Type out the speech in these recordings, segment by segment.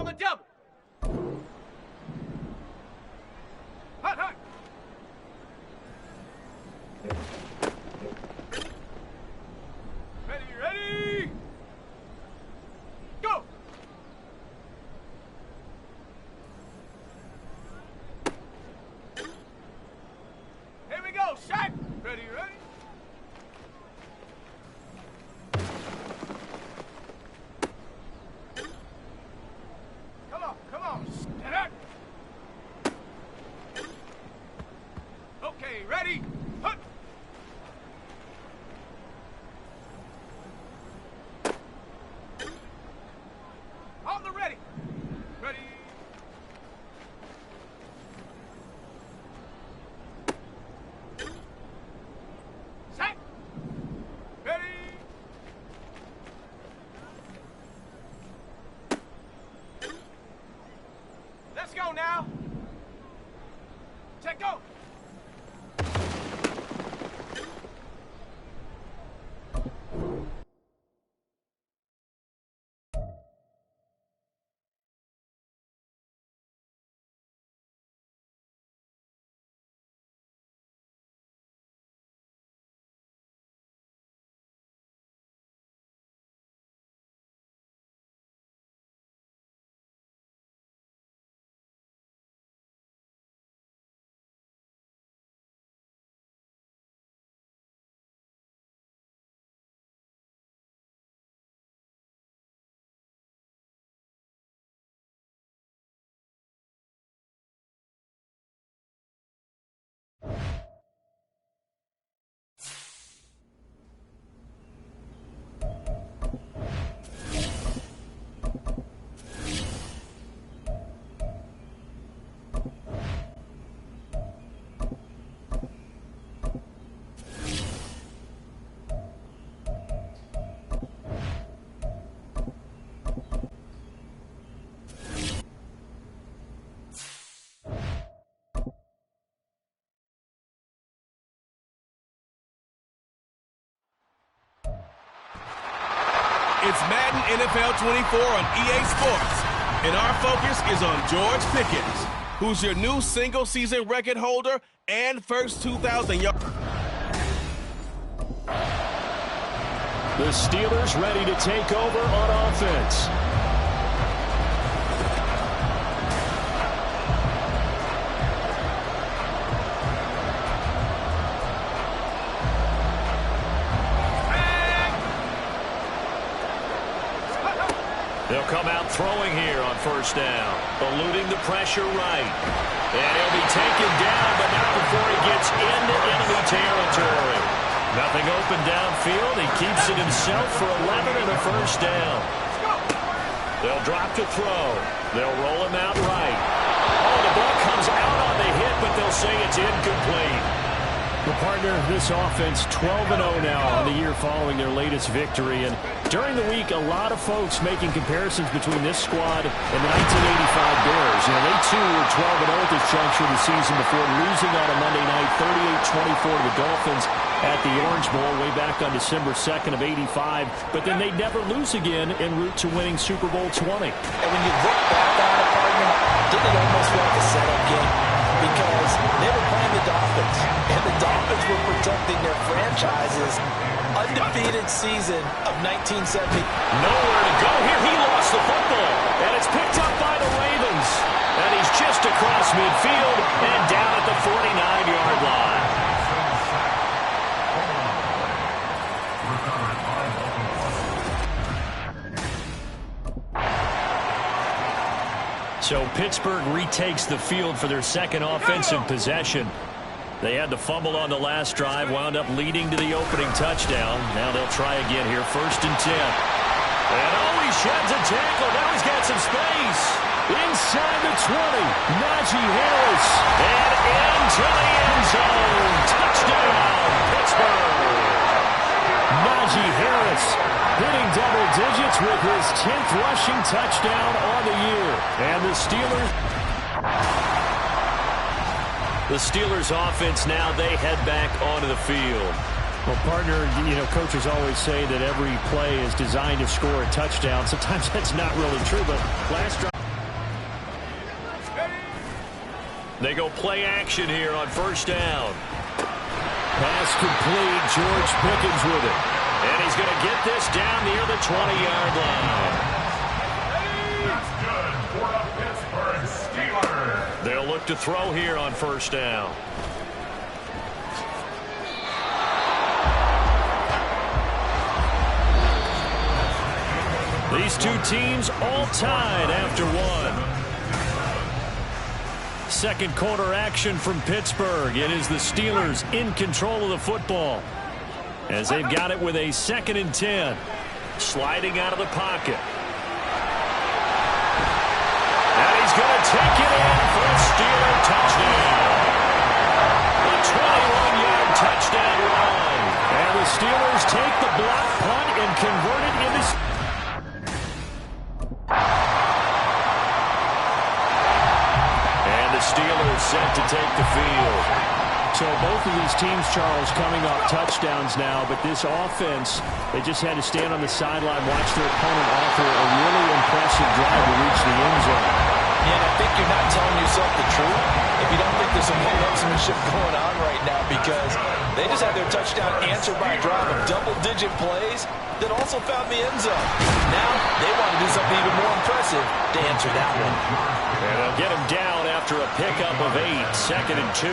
On the double. Hut, hut. Ready, ready. Go. Here we go, shot. Ready, ready. Come on, stand up. Okay, ready? Hut. On the ready. Ready. Set. Ready. Let's go now. Check go. It's Madden NFL 24 on EA Sports, and our focus is on George Pickens, who's your new single-season record holder and first 2,000 yards. The Steelers ready to take over on offense. They'll come out throwing here on first down, eluding the pressure right. And he'll be taken down, but not before he gets into enemy territory. Nothing open downfield. He keeps it himself for 11 and a first down. They'll drop to throw. They'll roll him out right. Oh, the ball comes out on the hit, but they'll say it's incomplete. The partner, this offense 12-0 now on the year following their latest victory. And during the week, a lot of folks making comparisons between this squad and the 1985 Bears. You know, they too were 12-0 at this juncture of the season before losing on a Monday night 38-24 to the Dolphins at the Orange Bowl way back on December 2nd of '85. But then they'd never lose again en route to winning Super Bowl 20. And when you look back on it, partner, didn't it almost feel like a setup game? Because they were playing the Dolphins, and the Dolphins were protecting their franchise's undefeated season of 1970. Nowhere to go here. He lost the football, and it's picked up by the Ravens. And he's just across midfield and down at the 49-yard line. So Pittsburgh retakes the field for their second offensive possession. They had the fumble on the last drive, wound up leading to the opening touchdown. Now they'll try again here, 1st and 10. And oh, he sheds a tackle. Now he's got some space. Inside the 20, Najee Harris. And into the end zone. Touchdown, Pittsburgh. Najee Harris hitting double digits with his 10th rushing touchdown on the year. And the Steelers offense now, they head back onto the field. Well, partner, you know, coaches always say that every play is designed to score a touchdown. Sometimes that's not really true, but last drive. They go play action here on first down. Pass complete. George Pickens with it. And he's going to get this down near the 20-yard line. That's good for the Pittsburgh Steelers. They'll look to throw here on first down. These two teams all tied after one. Second quarter action from Pittsburgh. It is the Steelers in control of the football as they've got it with a 2nd and 10. Sliding out of the pocket. And he's going to take it in for a Steeler touchdown. A 21-yard touchdown run. And the Steelers take the block punt and convert it into... Steelers set to take the field. So both of these teams, Charles, coming off touchdowns now, but this offense, they just had to stand on the sideline, watch their opponent offer a really impressive drive to reach the end zone. Yeah, and I think you're not telling yourself the truth if you don't think there's some one-upsmanship going on right now, because they just had their touchdown answered by a drive of double-digit plays that also found the end zone. Now they want to do something even more impressive to answer that one. And they'll get him down after a pickup of 8. 2nd and 2.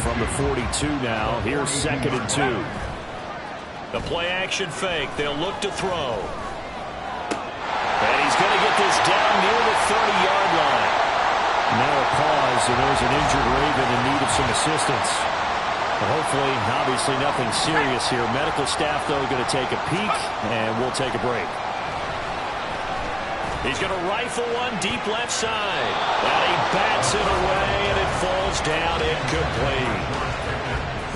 From the 42 now, here's 2nd and 2. The play action fake. They'll look to throw. And he's going to get this down near the 30-yard line. Now a pause, and there's an injured Raven in need of some assistance. Hopefully, obviously nothing serious here. Medical staff, though, going to take a peek, and we'll take a break. He's going to rifle one deep left side. And he bats it away, and it falls down incomplete.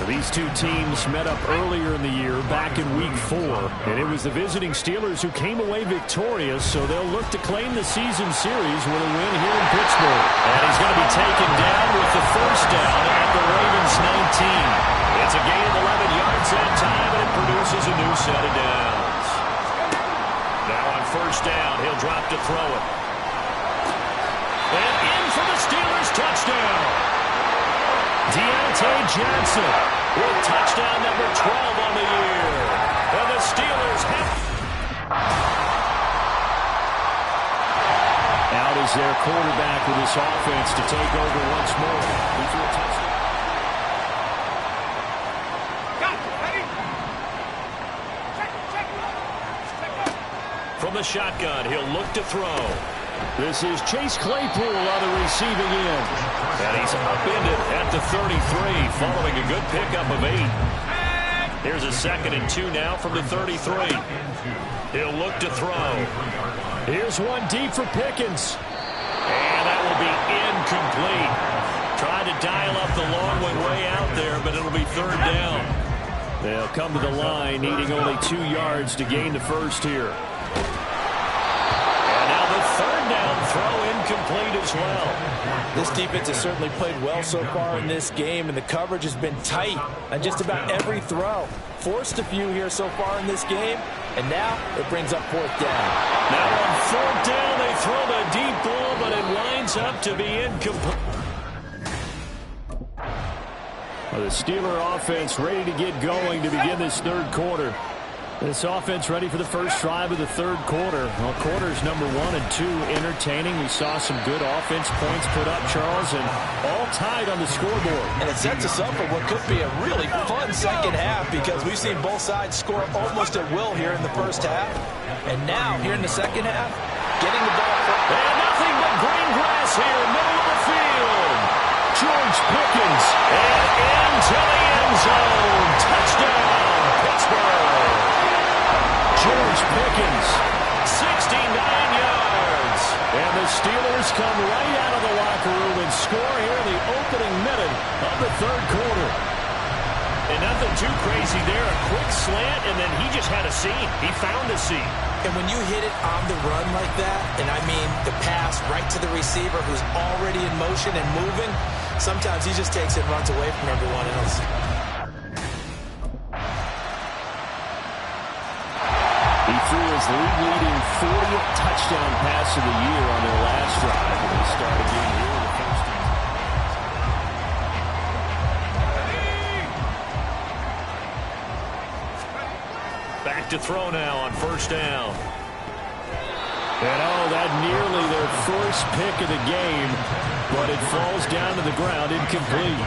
These two teams met up earlier in the year, back in Week 4, and it was the visiting Steelers who came away victorious, so they'll look to claim the season series with a win here in Pittsburgh. And he's going to be taken down with the first down at the Ravens' 19. It's a gain of 11 yards that time, and it produces a new set of downs. Now on first down, he'll drop to throw it. And in for the Steelers' touchdown. Deontay Johnson with touchdown number 12 on the year. And the Steelers have... Out is their quarterback with this offense to take over once more. From the shotgun, he'll look to throw. This is Chase Claypool on the receiving end. And he's upended at the 33 following a good pickup of 8. Here's a 2nd and 2 now from the 33. He'll look to throw. Here's one deep for Pickens. And that will be incomplete. Tried to dial up the long one way out there, but it'll be 3rd down. They'll come to the line, needing only 2 yards to gain the first here. Throw incomplete as well. This defense has certainly played well so far in this game, and the coverage has been tight on just about every throw. Forced a few here so far in this game, and now it brings up 4th down. Now on 4th down, they throw the deep ball, but it winds up to be incomplete. Well, the Steeler offense ready to get going to begin this 3rd quarter. This offense ready for the first drive of the 3rd quarter. Well, quarters number 1 and 2 entertaining. We saw some good offense points put up, Charles, and all tied on the scoreboard. And it sets us up for what could be a really fun second half, because we've seen both sides score almost at will here in the first half. And now, here in the second half, getting the ball from... And nothing but green grass here, middle of the field. George Pickens. And into the end zone. Touchdown, Pittsburgh. George Pickens, 69 yards. And the Steelers come right out of the locker room and score here in the opening minute of the 3rd quarter. And nothing too crazy there. A quick slant, and then he just had a seam. He found a seam. And when you hit it on the run like that, and I mean the pass right to the receiver who's already in motion and moving, sometimes he just takes it and runs away from everyone else. He threw his league-leading 40th touchdown pass of the year on their last drive. And they start again here in the first half. back to throw now on first down. And that nearly their first pick of the game, but it falls down to the ground, incomplete.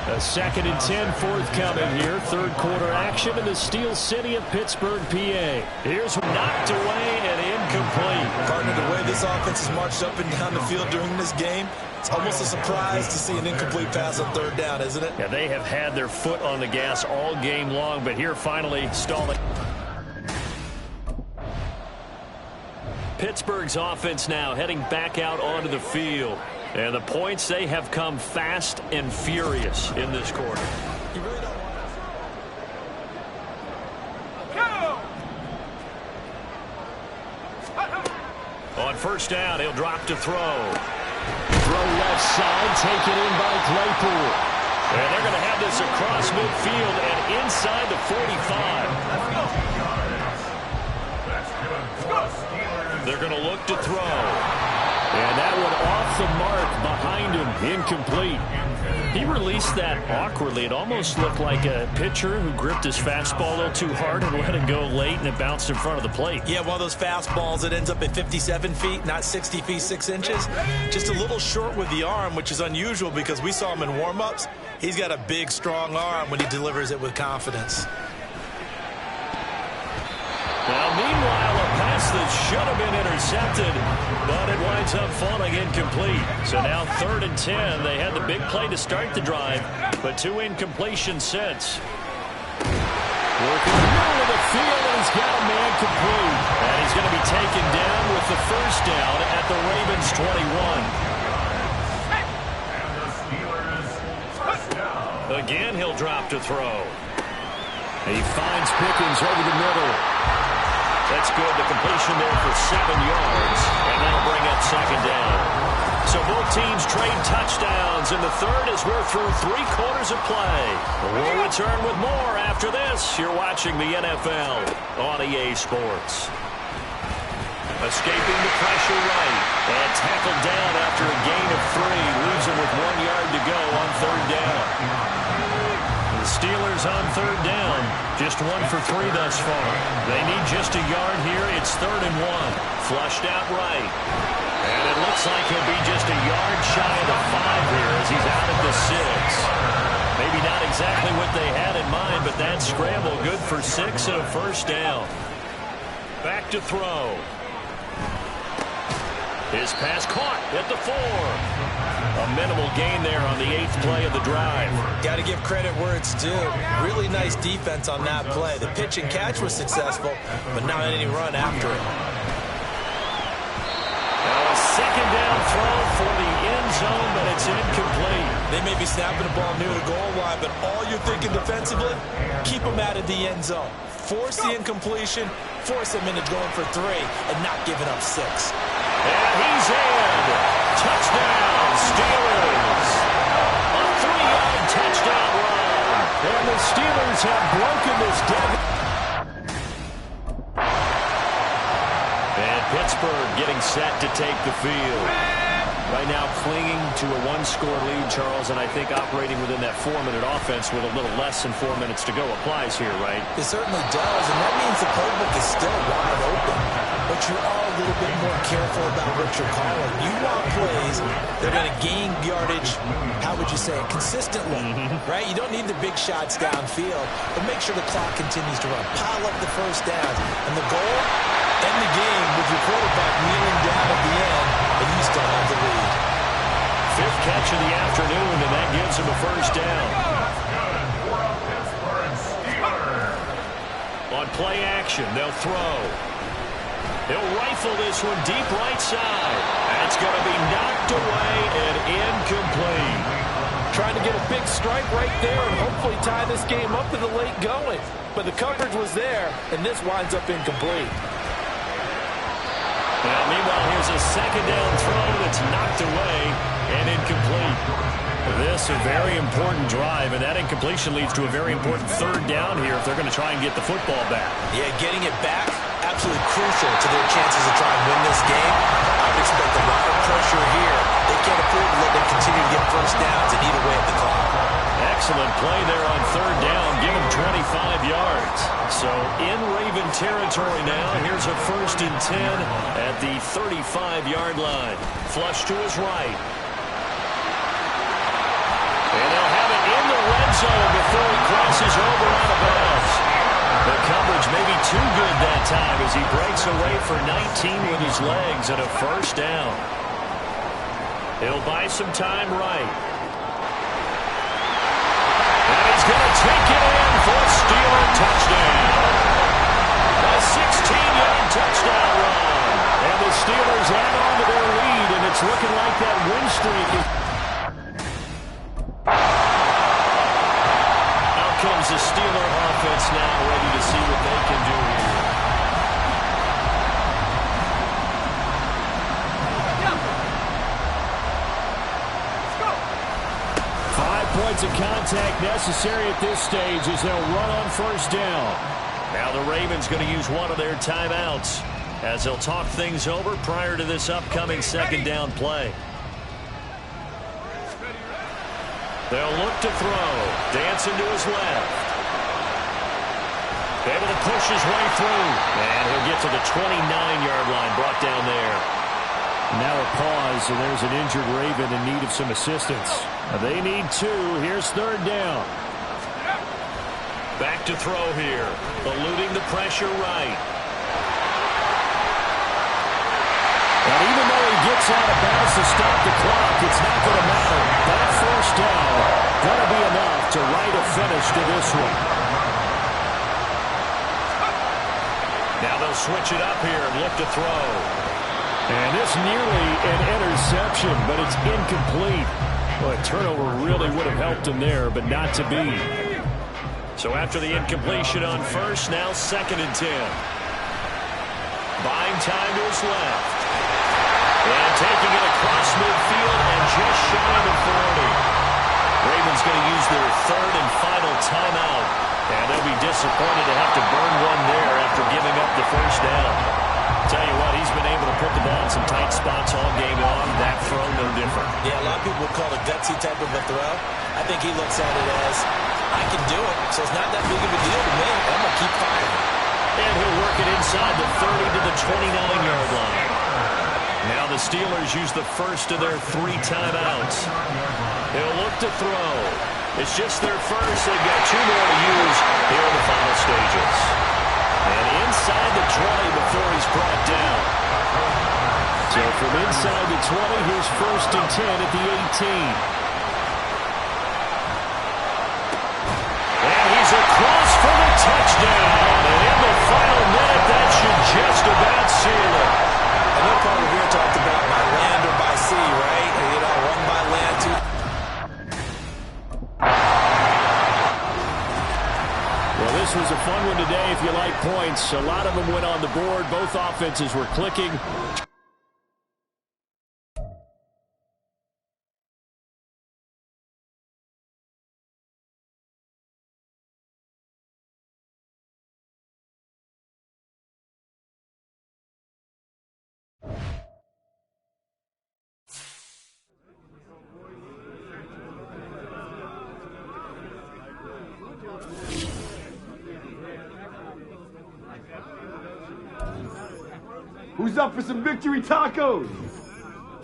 A 2nd and 10 forthcoming here. Third quarter action in the Steel City of Pittsburgh, PA. Here's knocked away and incomplete. Partner, the way this offense has marched up and down the field during this game, it's almost a surprise to see an incomplete pass on third down, isn't it? Yeah, they have had their foot on the gas all game long, but here finally stalling. Pittsburgh's offense now heading back out onto the field. And the points, they have come fast and furious in this quarter. You really don't Go! On first down, he'll drop to throw. Throw left side, taken in by Claypool. And they're going to have this across midfield and inside the 45. They're going to look to throw. And that one off the mark behind him, incomplete. He released that awkwardly. It almost looked like a pitcher who gripped his fastball a little too hard and let it go late, and it bounced in front of the plate. Yeah, one of those fastballs that ends up at 57 feet, not 60 feet, 6 inches. Just a little short with the arm, which is unusual because we saw him in warm-ups. He's got a big, strong arm when he delivers it with confidence. Now, meanwhile, a pass that should have been intercepted, but it winds up falling incomplete. So now 3rd and 10. They had the big play to start the drive, but 2 incompletions since. Working the middle of the field, and he's got a man complete. And he's going to be taken down with the first down at the Ravens' 21. Again, he'll drop to throw. He finds Pickens over the middle. That's good. The completion there for 7 yards, and that'll bring up 2nd down. So both teams trade touchdowns in the third as we're through 3 quarters of play. We'll return with more after this. You're watching the NFL on EA Sports. Escaping the pressure right, and tackled down after a gain of 3. Leaves him with 1 yard to go on 3rd down. Steelers on 3rd down. Just 1 for 3 thus far. They need just a yard here. It's 3rd and 1. Flushed out right. And it looks like he'll be just a yard shy of the 5 here as he's out at the 6. Maybe not exactly what they had in mind, but that scramble good for 6 and a first down. Back to throw. His pass caught at the 4. A minimal gain there on the 8th play of the drive. Got to give credit where it's due. Really nice defense on that play. The pitch and catch was successful, but not any run after it. Now a 2nd down throw for the end zone, but it's incomplete. They may be snapping the ball near the goal line, but all you're thinking defensively, keep them out of the end zone. Force the incompletion, force them into going for 3, and not giving up 6. And he's in. Touchdown, Steelers. A 3-yard touchdown run. And the Steelers have broken this deficit. And Pittsburgh getting set to take the field. Right now clinging to a 1-score lead, Charles, and I think operating within that 4-minute offense with a little less than 4 minutes to go applies here, right? It certainly does, and that means the playbook is still wide open. But you are a little bit more careful about what you're calling. You want plays that are going to gain yardage, how would you say it, consistently, right? You don't need the big shots downfield, but make sure the clock continues to run. Pile up the first downs. And the goal, end the game with your quarterback kneeling down at the end, and you still have the lead. 5th catch of the afternoon, and that gives him a first down. On play action, they'll throw. He'll rifle this one deep right side. That's going to be knocked away and incomplete. Trying to get a big strike right there and hopefully tie this game up in the late going. But the coverage was there, and this winds up incomplete. Now, meanwhile, here's a 2nd down throw that's knocked away and incomplete. This a very important drive, and that incompletion leads to a very important 3rd down here if they're going to try and get the football back. Yeah, getting it back, absolutely crucial to their chances to try and win this game. I would expect a lot of pressure here. They can't afford to let them continue to get first downs and eat away at the clock. Excellent play there on 3rd down. Give them 25 yards. So in Raven territory now. Here's a 1st and 10 at the 35-yard line. Flush to his right. And they'll have it in the red zone before he crosses over out of bounds. The coverage may be too good that time as he breaks away for 19 with his legs and a 1st down. He'll buy some time right. And he's going to take it in for a Steeler touchdown. A 16-yard touchdown run. And the Steelers add on to their lead, and it's looking like that win streak is... Out comes the Steeler offense now, ready to see what they can do here. 5 points of contact necessary at this stage as they'll run on 1st down. Now the Ravens going to use one of their timeouts as they'll talk things over prior to this upcoming 2nd down play. They'll look to throw. Dancing to his left. Able to push his way through. And he'll get to the 29-yard line, brought down there. Now a pause, and there's an injured Raven in need of some assistance. They need 2. Here's 3rd down. Back to throw here. Eluding the pressure right. And even though he gets out of bounds to stop the clock, it's not going to matter. That 1st down going to be enough to write a finish to this one. Now they'll switch it up here and look to throw. And this nearly an interception, but it's incomplete. Well, a turnover really would have helped him there, but not to be. So after the incompletion on 1st, now 2nd and 10. Buying time to his left. And taking it across midfield and just shy of the 40. Ravens going to use their 3rd and final timeout. And they'll be disappointed to have to burn one there after giving up the 1st down. Tell you what, he's been able to put the ball in some tight spots all game long. That throw, no different. Yeah, a lot of people would call it a gutsy type of a throw. I think he looks at it as, I can do it, so it's not that big of a deal to me. I'm going to keep firing. And he'll work it inside the 30 to the 29-yard line. Now the Steelers use the 1st of their 3 timeouts. They'll look to throw. It's just their 1st. They've got 2 more to use here in the final stages. And inside the 20 before he's brought down. So from inside the 20, here's 1st and 10 at the 18. And he's across for the touchdown. And in the final minute, that should just about seal it. I know Paul here talked about by land or by sea, right? You know, one by land, 2. Well, this was a fun one today if you like points. A lot of them went on the board. Both offenses were clicking. Who's up for some victory tacos?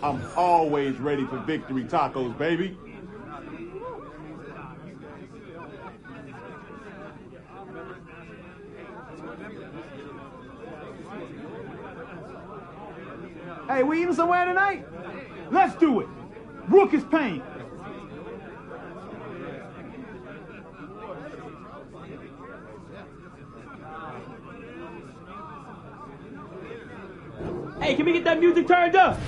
I'm always ready for victory tacos, baby. Hey, we eating somewhere tonight? Let's do it. Rook is pain. Hey, can we get that music turned up?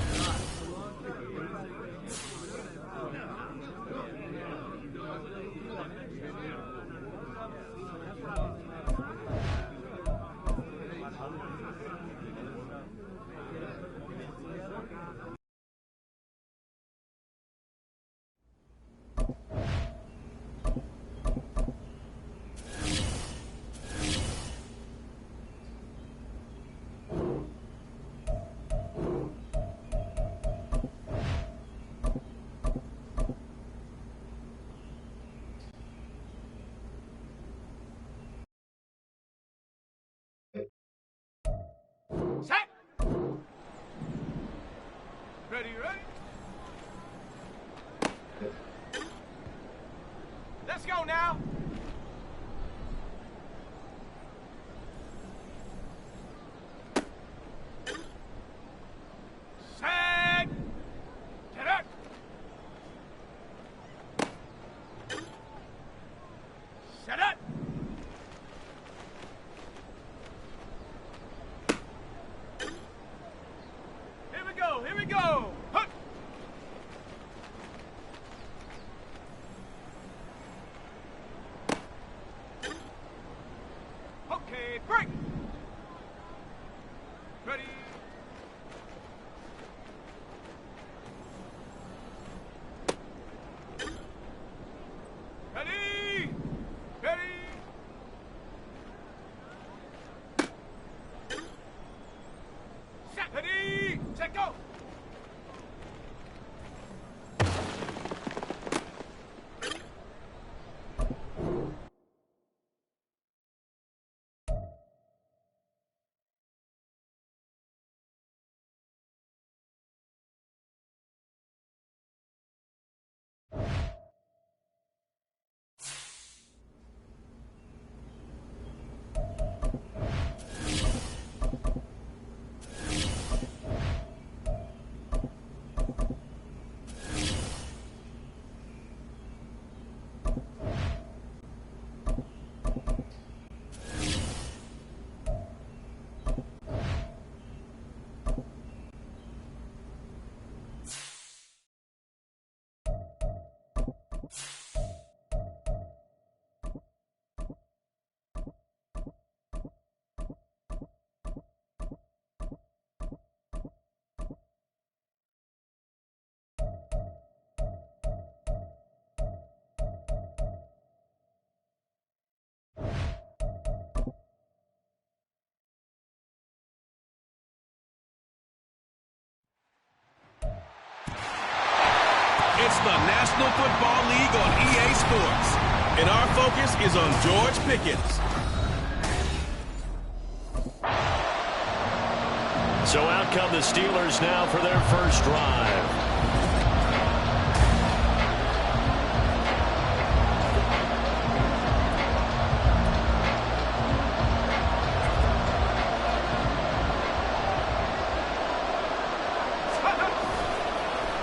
out. Set. Get up. Set up. Here we go. Here we go. Hup. Okay, break. Ready. Ready. Ready. Set. Ready. Set. Go. It's the National Football League on EA Sports, and our focus is on George Pickens. So out come the Steelers now for their first drive.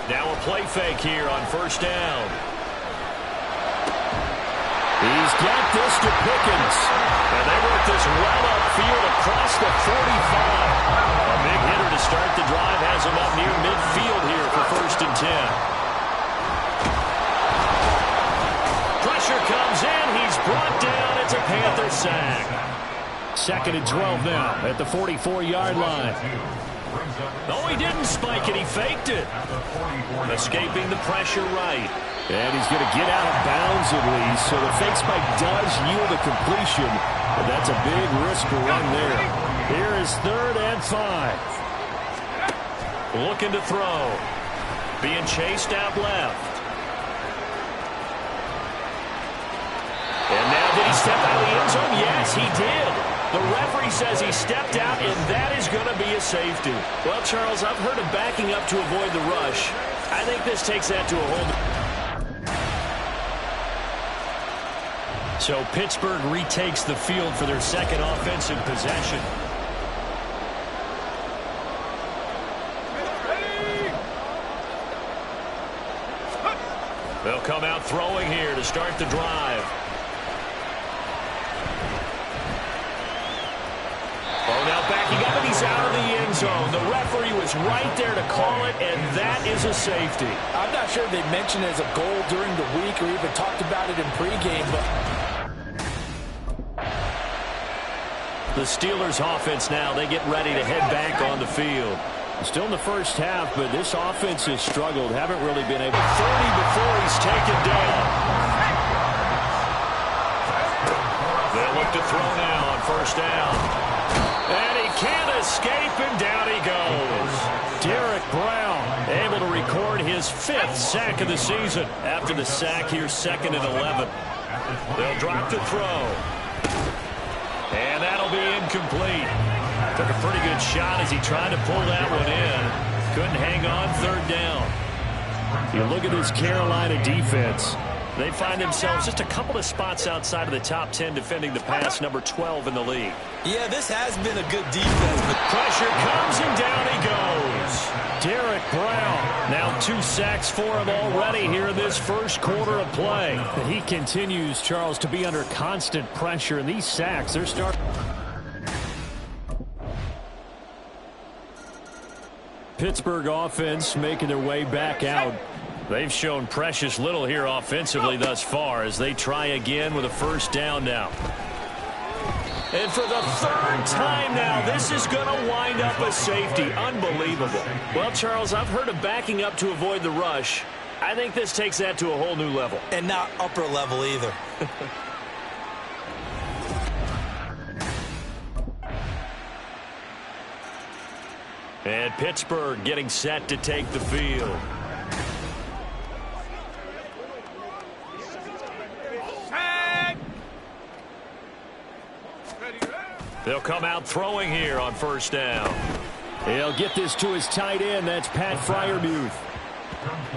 Now a play fake here on first down. He's got this to Pickens. And they work this well upfield across the 45. A big hitter to start the drive has him up near midfield here for 1st and 10. Pressure comes in. He's brought down. It's a Panther sack. 2nd and 12 now at the 44-yard line. No, he didn't spike it. He faked it. Escaping the pressure right. And he's going to get out of bounds at least. So the fake spike does yield a completion. But that's a big risk to run there. Here is 3rd and 5. Looking to throw. Being chased out left. And now did he step out of the end zone? Yes, he did. The referee says he stepped out, and that is going to be a safety. Well, Charles, I've heard of backing up to avoid the rush. I think this takes that to a whole... So Pittsburgh retakes the field for their 2nd offensive possession. They'll come out throwing here to start the drive. Oh, now backing up, and he's out of the end zone. The referee was right there to call it, and that is a safety. I'm not sure they mentioned it as a goal during the week or even talked about it in pregame, but... The Steelers offense now, they get ready to head back on the field. Still in the first half, but this offense has struggled. Haven't really been able... 30 before he's taken down. They'll look to throw now on first down. And he can't escape, and down he goes. Derek Brown Able to record his 5th sack of the season. After the sack here, 2nd and 11. They'll drop to throw. And that'll be incomplete. Took a pretty good shot as he tried to pull that one in. Couldn't hang on 3rd down. You look at this Carolina defense. They find themselves just a couple of spots outside of the top 10 defending the pass, number 12 in the league. Yeah, this has been a good defense. But pressure comes and down he goes. Derek Brown. Now 2 sacks for him already here in this first quarter of play. But he continues, Charles, to be under constant pressure. And these sacks, they're starting. Pittsburgh offense making their way back out. They've shown precious little here offensively thus far as they try again with a first down now. And for the third time now, this is going to wind up a safety. Unbelievable. Well, Charles, I've heard of backing up to avoid the rush. I think this takes that to a whole new level. And not upper level either. And Pittsburgh getting set to take the field. They'll come out throwing here on first down. He'll get this to his tight end. That's Pat Freiermuth.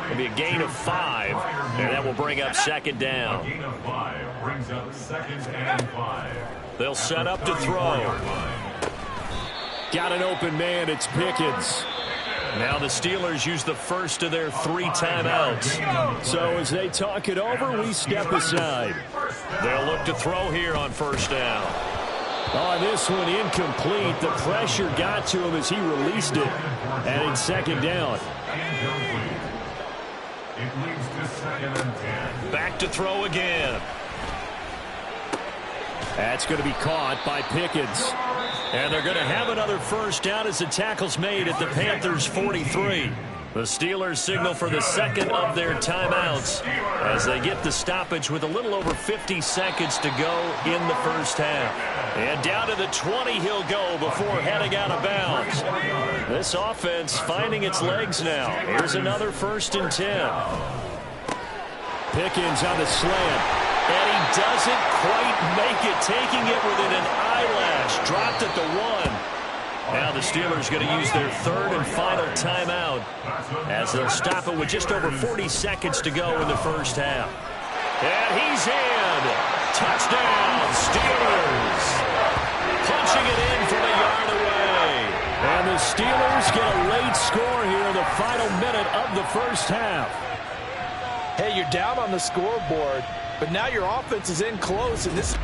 Maybe a gain of 5, and that will bring up second down. A gain of 5 brings up 2nd and 5. They'll set up to throw. Got an open man. It's Pickens. Now the Steelers use the first of their 3 timeouts. So as they talk it over, we step aside. They'll look to throw here on first down. On this one, incomplete. The pressure got to him as he released it. And it's second down. It leads to 2nd and 10. Back to throw again. That's going to be caught by Pickens. And they're going to have another first down as the tackle's made at the Panthers' 43. The Steelers signal for the second of their timeouts as they get the stoppage with a little over 50 seconds to go in the first half. And down to the 20 he'll go before heading out of bounds. This offense finding its legs now. Here's another 1st and 10. Pickens on the slant. And he doesn't quite make it, taking it within an eyelash. Dropped at the 1. Now the Steelers going to use their 3rd and final timeout as they'll stop it with just over 40 seconds to go in the first half. And he's in. Touchdown, Steelers. Punching it in from a yard away. And the Steelers get a late score here in the final minute of the first half. Hey, you're down on the scoreboard, but now your offense is in close, and this...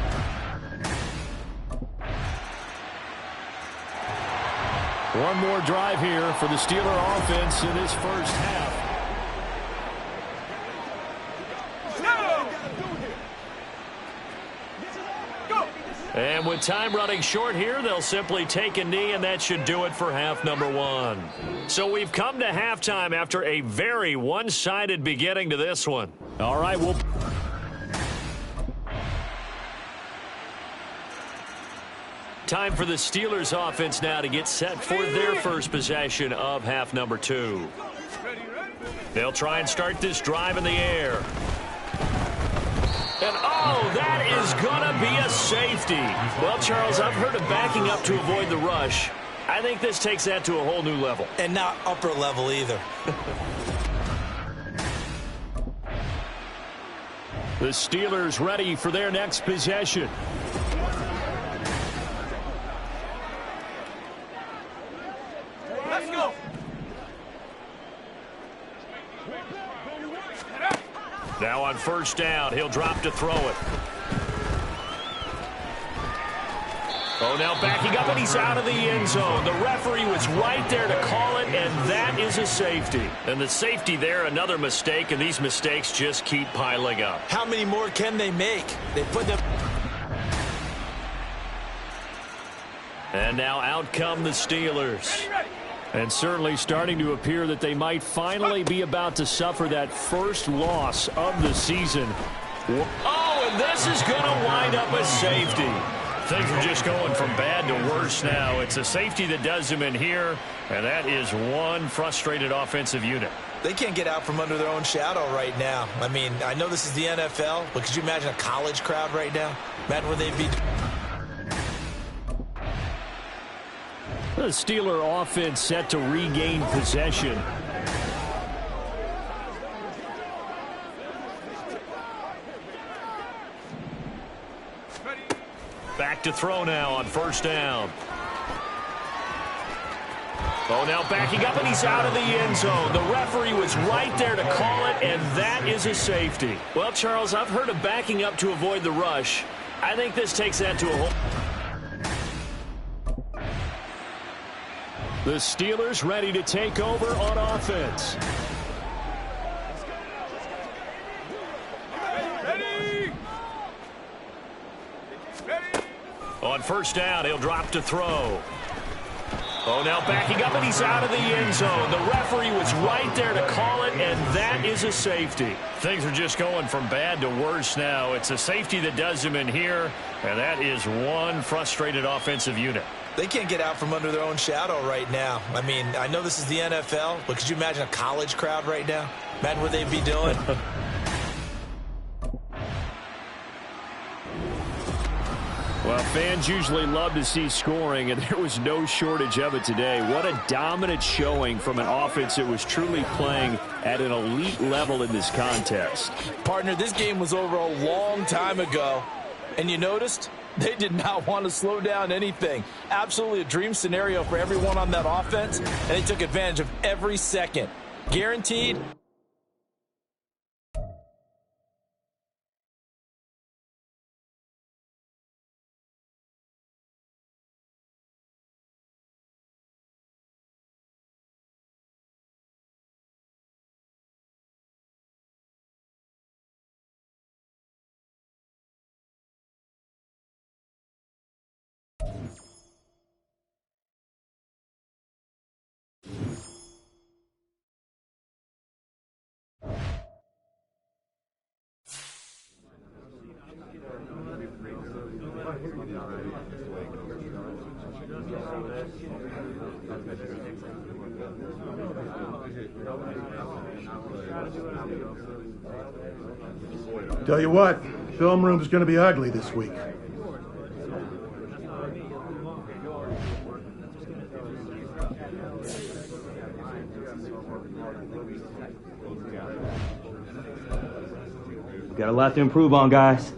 One more drive here for the Steeler offense in this first half. And with time running short here, they'll simply take a knee, and that should do it for half number 1. So we've come to halftime after a very one-sided beginning to this one. All right, well... Time for the Steelers offense now to get set for their first possession of half number 2. They'll try and start this drive in the air. And, oh, that is going to be a safety. Well, Charles, I've heard of backing up to avoid the rush. I think this takes that to a whole new level. And not upper level either. The Steelers ready for their next possession. Let's go. Now on first down, he'll drop to throw it. Oh, now backing up, and he's out of the end zone. The referee was right there to call it, and that is a safety. And the safety there, another mistake, and these mistakes just keep piling up. How many more can they make? They put them... And now out come the Steelers. And certainly starting to appear that they might finally be about to suffer that first loss of the season. Oh, and this is going to wind up a safety. Things are just going from bad to worse now. It's a safety that does them in here, and that is one frustrated offensive unit. They can't get out from under their own shadow right now. I mean, I know this is the NFL, but could you imagine a college crowd right now? Imagine where they'd be... The Steeler offense set to regain possession. Back to throw now on first down. Oh, now backing up, and he's out of the end zone. The referee was right there to call it, and that is a safety. Well, Charles, I've heard of backing up to avoid the rush. I think this takes that to a whole... The Steelers ready to take over on offense. On first down, he'll drop to throw. Oh, now backing up, and he's out of the end zone. The referee was right there to call it, and that is a safety. Things are just going from bad to worse now. It's a safety that does him in here, and that is one frustrated offensive unit. They can't get out from under their own shadow right now. I mean, I know this is the NFL, but could you imagine a college crowd right now? Imagine what they'd be doing. Well, fans usually love to see scoring, and there was no shortage of it today. What a dominant showing from an offense that was truly playing at an elite level in this contest. Partner, this game was over a long time ago, and you noticed they did not want to slow down anything. Absolutely a dream scenario for everyone on that offense, and they took advantage of every second. Guaranteed. Tell you what, film room's going to be ugly this week. We got a lot to improve on, guys.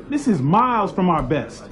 This is miles from our best.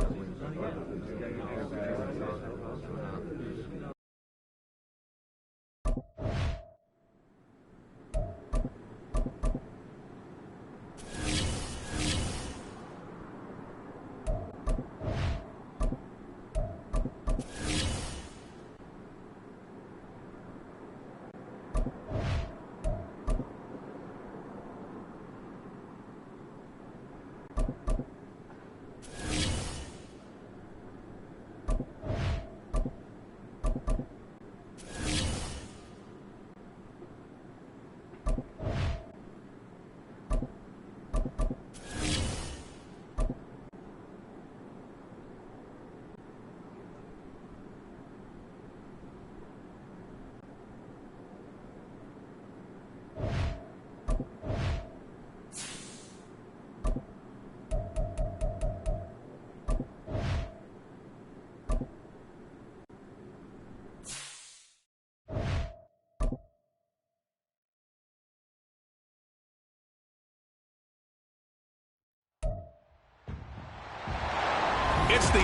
It's the...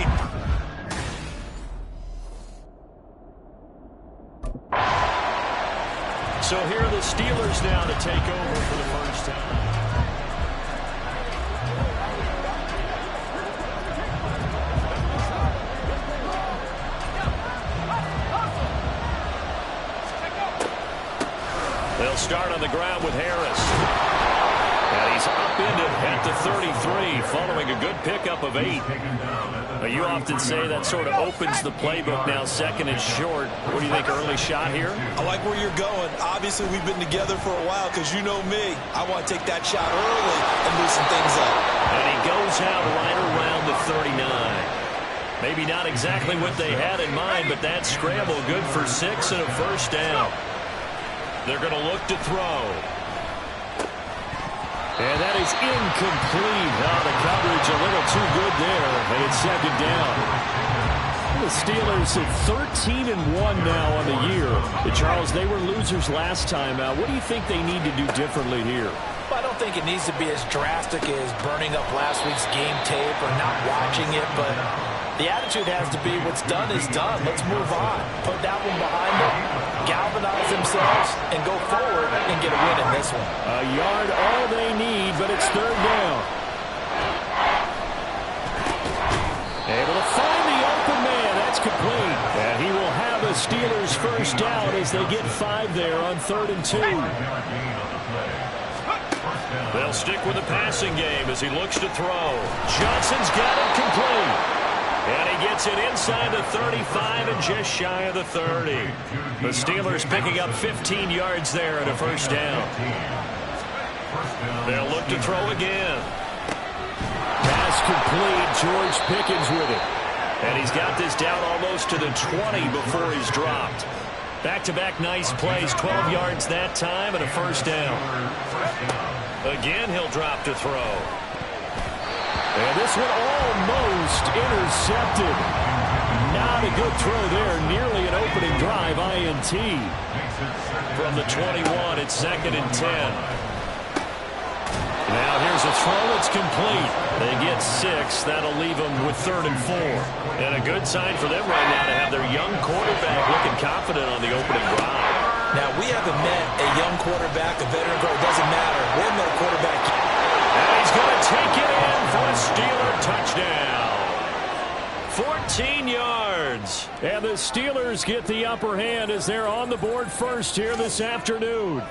So here are the Steelers now to take over for the first time. They'll start on the ground with Harris. And he's upended at the 33 following a good pickup of 8. You often say that sort of opens the playbook now, second and short. What do you think, early shot here? I like where you're going. Obviously, we've been together for a while because you know me. I want to take that shot early and loosen things up. And he goes out right around the 39. Maybe not exactly what they had in mind, but that scramble good for 6 and a first down. They're going to look to throw. And that is is incomplete. Oh, the coverage a little too good there, and it's second down. The Steelers at 13-1 now on the year. Charles, they were losers last time out. What do you think they need to do differently here? I don't think it needs to be as drastic as burning up last week's game tape or not watching it, but the attitude has to be what's done is done. Let's move on. Put that one behind them, galvanize themselves, and go forward and get a win in this one. A yard all they need, but it's third down. Able to find the open man. That's complete. And he will have a Steelers first down as they get 5 there on 3rd and 2. They'll stick with the passing game as he looks to throw. Johnson's got it complete. And he gets it inside the 35 and just shy of the 30. The Steelers picking up 15 yards there at a first down. They'll look to throw again. Pass complete. George Pickens with it. And he's got this down almost to the 20 before he's dropped. Back-to-back nice plays, 12 yards that time and a first down. Again, he'll drop to throw. And this one almost intercepted. Not a good throw there. Nearly an opening drive, INT. From the 21, it's 2nd and 10. Now here's a throw. It's complete. They get 6. That'll leave them with 3rd and 4. And a good sign for them right now to have their young quarterback looking confident on the opening drive. Now, we haven't met a young quarterback, a veteran quarterback. It doesn't matter. We haven't met a quarterback. And he's going to take it in for a Steeler touchdown. 14 yards. And the Steelers get the upper hand as they're on the board first here this afternoon.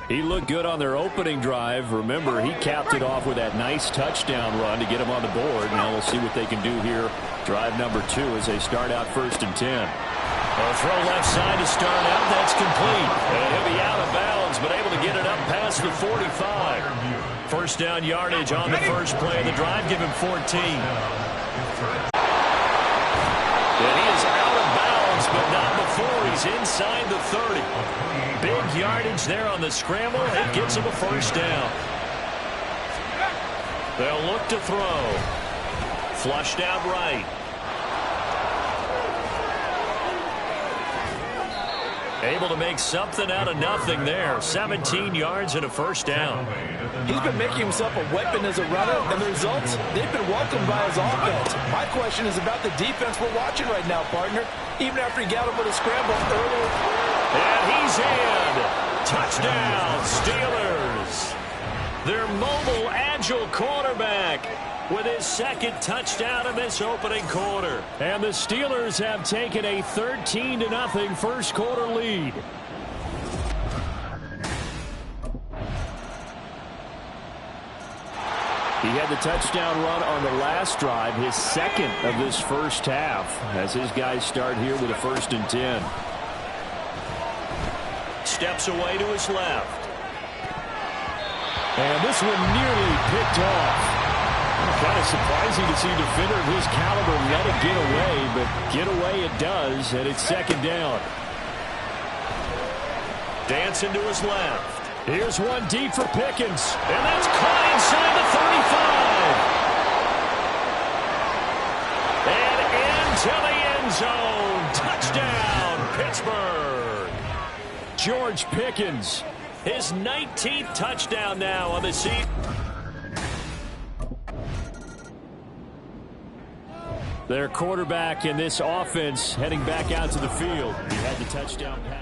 He looked good on their opening drive. Remember, he capped it off with that nice touchdown run to get him on the board. Now we'll see what they can do here. Drive number 2 as they start out 1st and 10. A throw left side to start out. That's complete. And he'll be out of bounds, but able to get it up past the 45. First down yardage on the first play of the drive. Give him 14. And he is out of bounds, but not before he's inside the 30. Big yardage there on the scramble. It gets him a first down. They'll look to throw. Flushed out right. Able to make something out of nothing there. 17 yards and a first down. He's been making himself a weapon as a runner, and the results, they've been welcomed by his offense. My question is about the defense we're watching right now, partner. Even after he got over the scramble earlier. And he's in. Touchdown, Steelers. Their mobile, agile quarterback with his 2nd touchdown in this opening quarter. And the Steelers have taken a 13-0 first quarter lead. He had the touchdown run on the last drive, his 2nd of this first half, as his guys start here with a 1st and 10. Steps away to his left. And this one nearly picked off. Kind of surprising to see a defender of his caliber let it get away, but get away it does, and it's 2nd down. Dancing to his left. Here's one deep for Pickens. And that's caught inside the 35. And into the end zone. Touchdown, Pittsburgh. George Pickens. His 19th touchdown now on the season. Their quarterback in this offense heading back out to the field. He had the touchdown pass.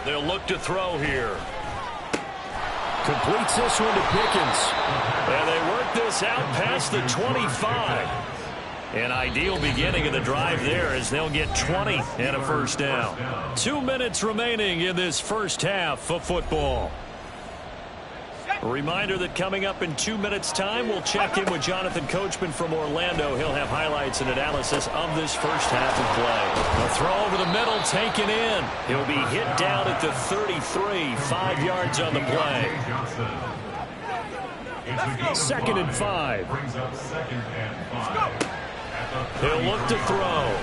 They'll look to throw here. Completes this one to Pickens. And they work this out past the 25. An ideal beginning of the drive there as they'll get 20 and a first down. 2 minutes remaining in this first half of football. A reminder that coming up in 2 minutes' time, we'll check in with Jonathan Coachman from Orlando. He'll have highlights and analysis of this first half of play. A throw over the middle, taken in. He'll be hit down at the 33, 5 yards on the play. 2nd and 5. Brings up 2nd and 5. He'll look to throw.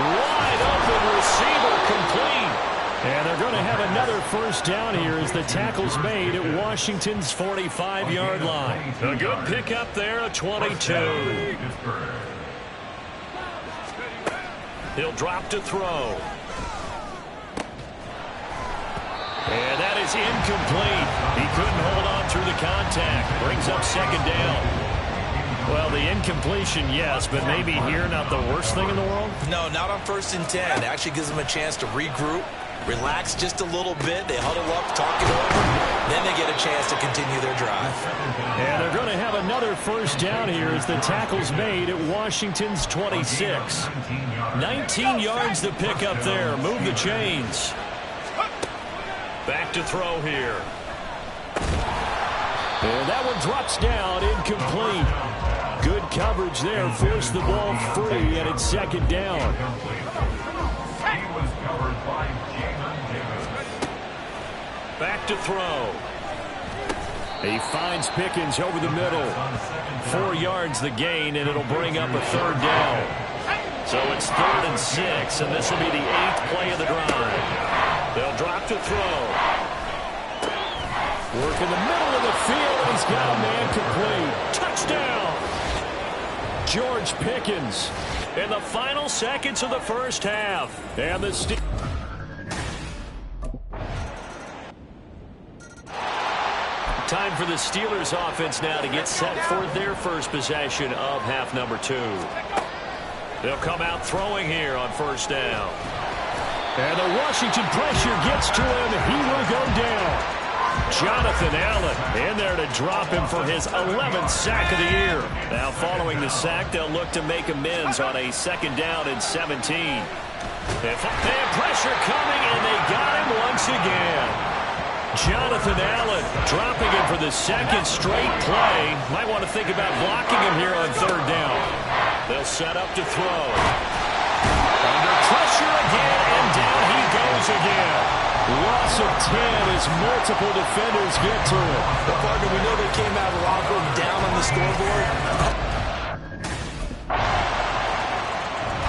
Wide open receiver, complete. And they're going to have another first down here as the tackle's made at Washington's 45-yard line. A good pickup there, a 22. He'll drop to throw. And that is incomplete. He couldn't hold on through the contact. Brings up second down. Well, the incompletion, yes, but maybe here not the worst thing in the world? No, not on 1st and 10. It actually gives them a chance to regroup, relax just a little bit. They huddle up, talk it over. Then they get a chance to continue their drive. And they're going to have another first down here as the tackle's made at Washington's 26. 19 yards to pick up there. Move the chains. Back to throw here. And that one drops down, incomplete. Good coverage there, forced the ball free, and it's second down. Back to throw. He finds Pickens over the middle. 4 yards the gain, and it'll bring up a third down. So it's 3rd and 6, and this will be the 8th play of the drive. They'll drop to throw. Work in the middle of the field, and he's got a man complete. Touchdown! George Pickens In the final seconds of the first half. And the time for the Steelers offense now to get set for their first possession of half number 2. They'll come out throwing here on first down. And the Washington pressure gets to him. He will go down. Jonathan Allen in there to drop him for his 11th sack of the year. Now following the sack, they'll look to make amends on a 2nd down and 17. They have pressure coming, and they got him once again. Jonathan Allen dropping him for the 2nd straight play. Might want to think about blocking him here on 3rd down. They'll set up to throw. Under pressure again, and down he goes again. Loss of 10 as multiple defenders get to him. But partner, we know they came out of the locker room down on the scoreboard.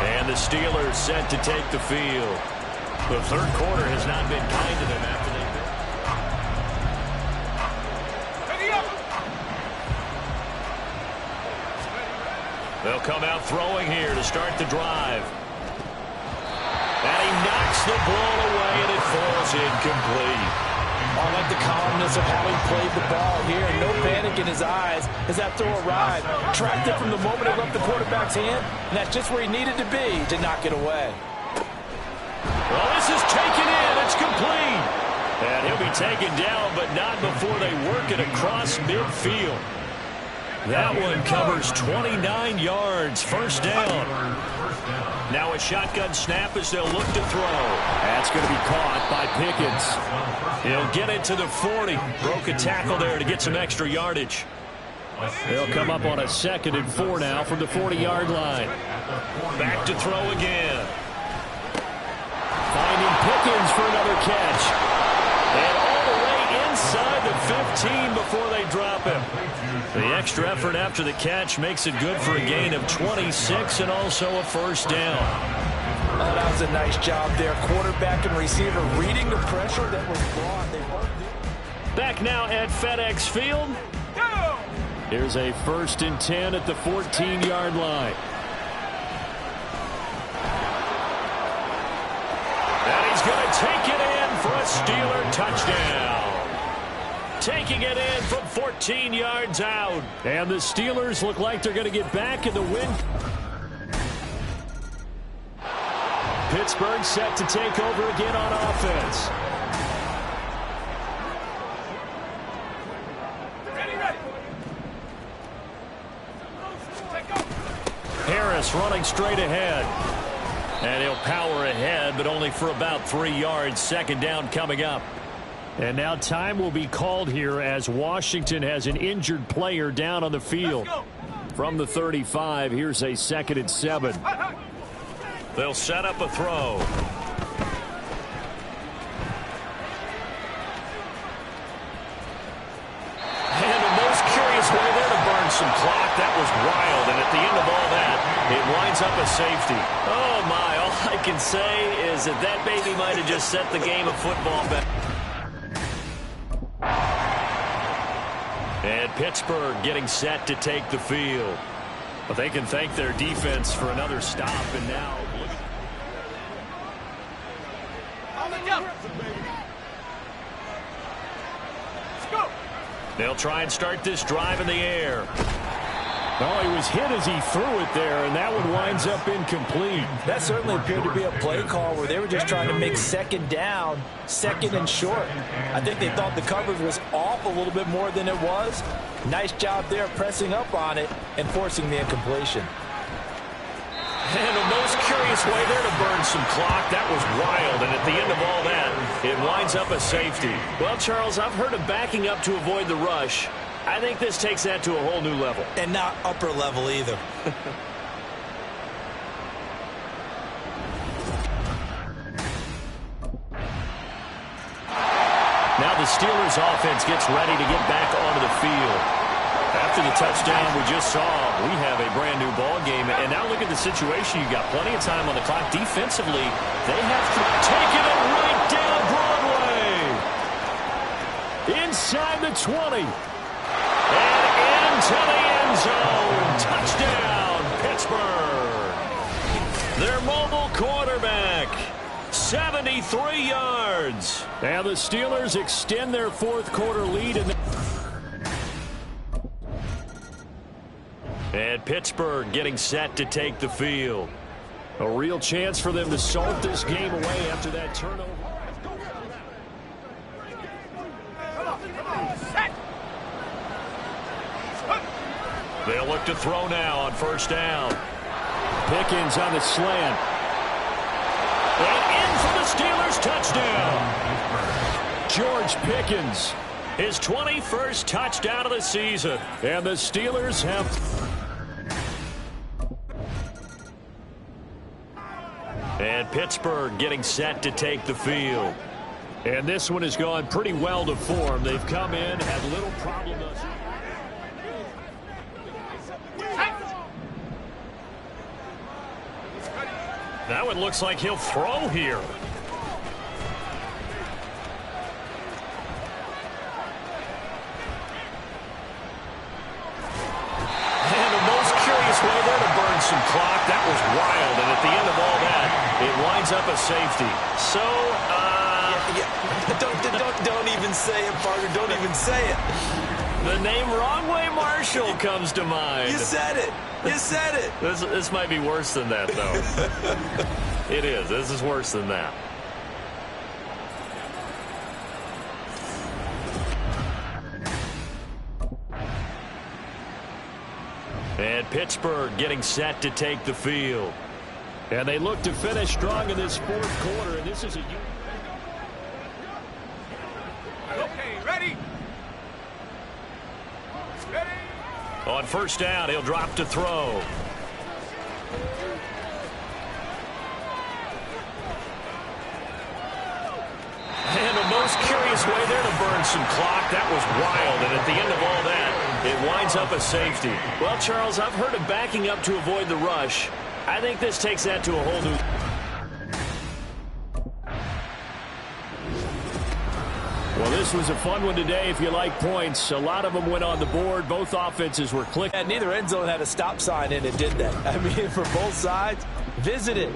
And the Steelers set to take the field. The 3rd quarter has not been kind to them after they... They'll come out throwing here to start the drive. And he knocks the ball away, and it falls incomplete. I like the calmness of how he played the ball here. No panic in his eyes as that throw arrived. Tracked it from the moment it left the quarterback's hand, and that's just where he needed to be to knock it away. Well, this is taken in. It's complete. And he'll be taken down, but not before they work it across midfield. That one covers 29 yards. First down. Now a shotgun snap as they'll look to throw. That's going to be caught by Pickens. He'll get it to the 40. Broke a tackle there to get some extra yardage. They'll come up on a 2nd and 4 now from the 40-yard line. Back to throw again. Finding Pickens for another catch. And all the way inside the 15 before they drop him. The extra effort after the catch makes it good for a gain of 26 and also a first down. Oh, that was a nice job there. Quarterback and receiver reading the pressure that was brought. Back now at FedEx Field. Here's a 1st and 10 at the 14-yard line. And he's going to take it in for a Steeler touchdown. Taking it in from 14 yards out. And the Steelers look like they're going to get back in the win. Pittsburgh set to take over again on offense. Harris running straight ahead. And he'll power ahead, but only for about 3 yards. 2nd down coming up. And now time will be called here as Washington has an injured player down on the field. From the 35, here's a 2nd and 7. They'll set up a throw. And the most curious way there to burn some clock. That was wild, and at the end of all that, it winds up a safety. Oh, my. All I can say is that that baby might have just set the game of football back. And Pittsburgh getting set to take the field. But they can thank their defense for another stop, and now... They'll try and start this drive in the air. Well, he was hit as he threw it there, and that one winds up incomplete. That certainly appeared to be a play call where they were just trying to make second down, second and short. I think they thought the coverage was off a little bit more than it was. Nice job there pressing up on it and forcing the incompletion. And the most curious way there to burn some clock. That was wild, and at the end of all that, it winds up a safety. Well, Charles, I've heard of backing up to avoid the rush. I think this takes that to a whole new level. And not upper level either. Now the Steelers offense gets ready to get back onto the field. After the touchdown we just saw, we have a brand new ball game. And now look at the situation. You've got plenty of time on the clock. Defensively, they have to take it right down Broadway. Inside the 20. And into the end zone. Touchdown, Pittsburgh. Their mobile quarterback. 73 yards. Now the Steelers extend their fourth quarter lead. And Pittsburgh getting set to take the field. A real chance for them to salt this game away after that turnover. They'll look to throw now on first down. Pickens on the slant. And in for the Steelers touchdown. George Pickens. His 21st touchdown of the season. And the Steelers have... And Pittsburgh getting set to take the field. And this one has gone pretty well to form. They've come in, had little problem. That one looks like he'll throw here. And the most curious way there to burn some clock. That was wild. And at the end of all that, it winds up a safety. So, Don't even say it, partner. Don't even say it. The name Wrong Way Marshall comes to mind. You said it. You said it. This might be worse than that, though. It is. This is worse than that. And Pittsburgh getting set to take the field. And they look to finish strong in this fourth quarter. And this is a... Okay, ready? On first down, he'll drop to throw. And the most curious way there to burn some clock. That was wild. And at the end of all that, it winds up a safety. Well, Charles, I've heard of backing up to avoid the rush. I think this takes that to a whole new... Well, this was a fun one today if you like points. A lot of them went on the board. Both offenses were clicking. And neither end zone had a stop sign in it, did they? I mean, for both sides, visit it.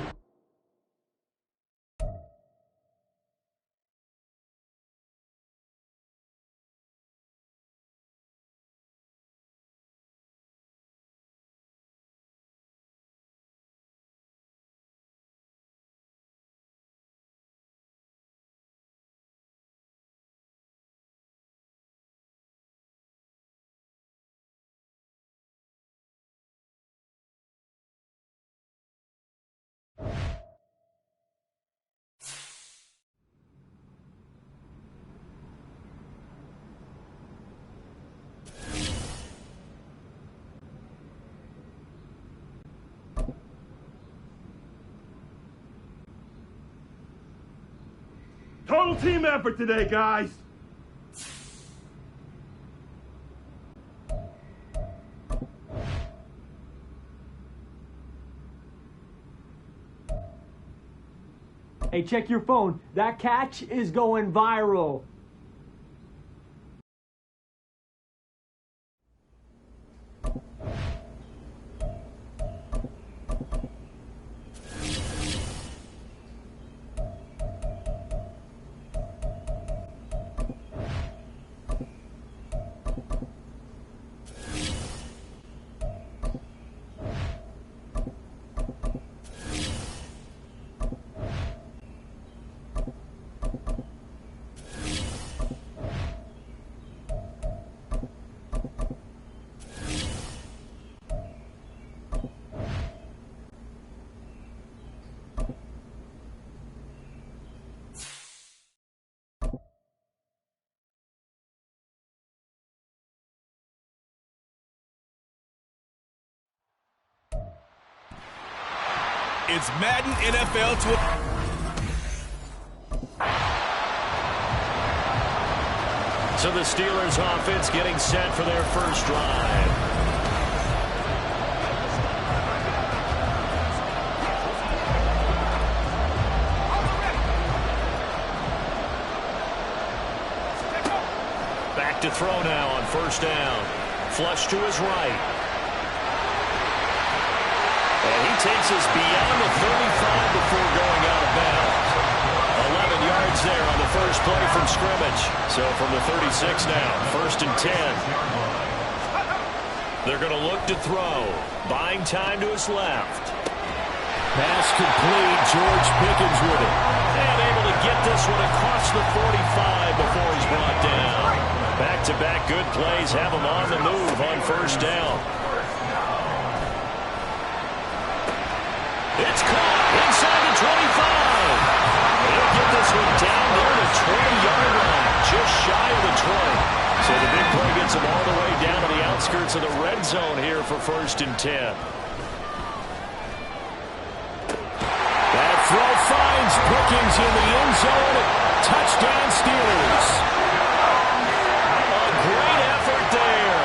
Total team effort today, guys. Hey, check your phone. That catch is going viral. It's Madden NFL 20. So the Steelers offense getting set for their first drive. Back to throw now on first down. Flush to his right. And he takes us beyond the 35 before going out of bounds. 11 yards there on the first play from scrimmage. So from the 36 now, 1st and 10. They're going to look to throw. Buying time to his left. Pass complete. George Pickens with it. And able to get this one across the 45 before he's brought down. Back-to-back good plays have him on the move on first down. It's caught inside the 25. He'll get this one down near the 20-yard line, just shy of the 20. So the big play gets him all the way down to the outskirts of the red zone here for 1st and 10. That throw finds Pickens in the end zone. Touchdown Steelers. A great effort there.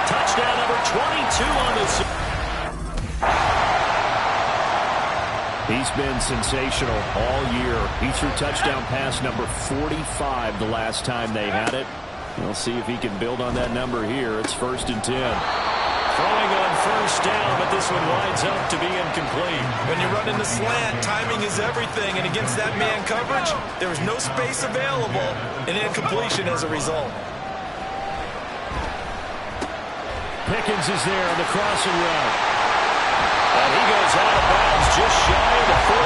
Touchdown number 22 on the season. He's been sensational all year. He threw touchdown pass number 45 the last time they had it. We'll see if he can build on that number here. It's 1st and 10. Throwing on first down, but this one winds up to be incomplete. When you're running the slant, timing is everything, and against that man coverage, there was no space available, and incompletion as a result. Pickens is there on the crossing route. And he goes out of bounds just shy of the 45.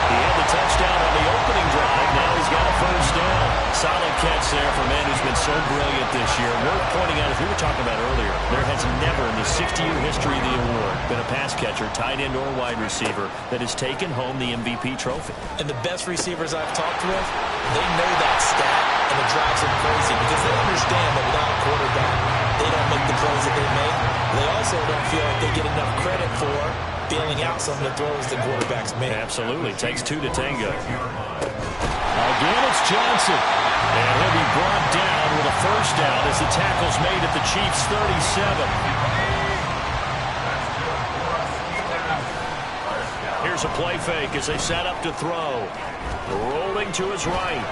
He had the touchdown on the opening drive. Now he's got a first down. Solid catch there for a man who's been so brilliant this year. Worth pointing out, as we were talking about earlier, there has never in the 60-year history of the award been a pass catcher, tight end, or wide receiver that has taken home the MVP trophy. And the best receivers I've talked with, they know that stat, and it drives them crazy because they understand that without a quarterback, they don't make the plays that they make. They also don't feel like they get enough credit for bailing out some of the throws the quarterbacks make. Absolutely. Takes two to tango. Again, it's Johnson. And he'll be brought down with a first down as the tackle's made at the Chiefs' 37. Here's a play fake as they set up to throw. Rolling to his right.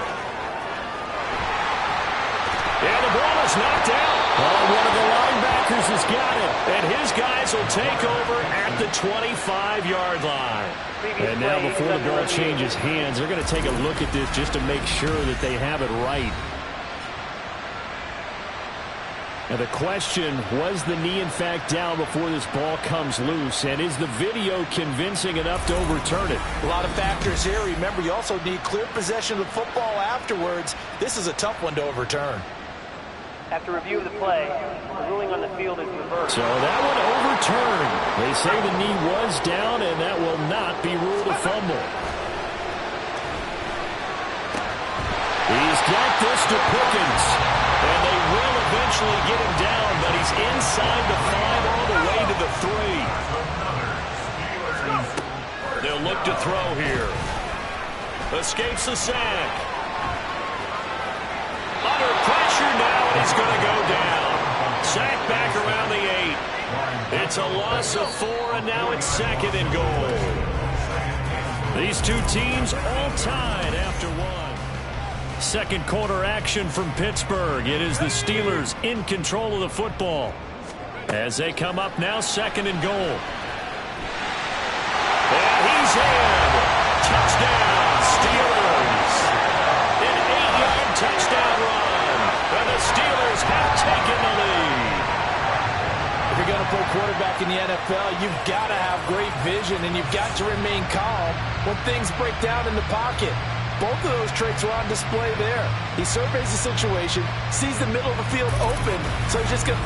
And the ball is knocked out. Oh, one of the linebackers has got it. And his guys will take over at the 25-yard line. And now before the ball changes hands, they're going to take a look at this just to make sure that they have it right. Now the question, was the knee in fact down before this ball comes loose? And is the video convincing enough to overturn it? A lot of factors here. Remember, you also need clear possession of the football afterwards. This is a tough one to overturn. After review of the play, the ruling on the field is reversed. So that one overturned. They say the knee was down, and that will not be ruled a fumble. He's got this to Pickens. And they will eventually get him down, but he's inside the 5 all the way to the 3. They'll look to throw here. Escapes the sack. Under pressure now, and he's going to go down. Sack back around the 8. It's a loss of 4, and now it's 2nd and goal. These two teams all tied after one. Second quarter action from Pittsburgh. It is the Steelers in control of the football as they come up now, second and goal. And he's in. Touchdown, Steelers. An 8-yard touchdown run. And the Steelers have taken the lead. If you're going to play quarterback in the NFL, you've got to have great vision, and you've got to remain calm when things break down in the pocket. Both of those traits are on display there. He surveys the situation, sees the middle of the field open, so he's just going to...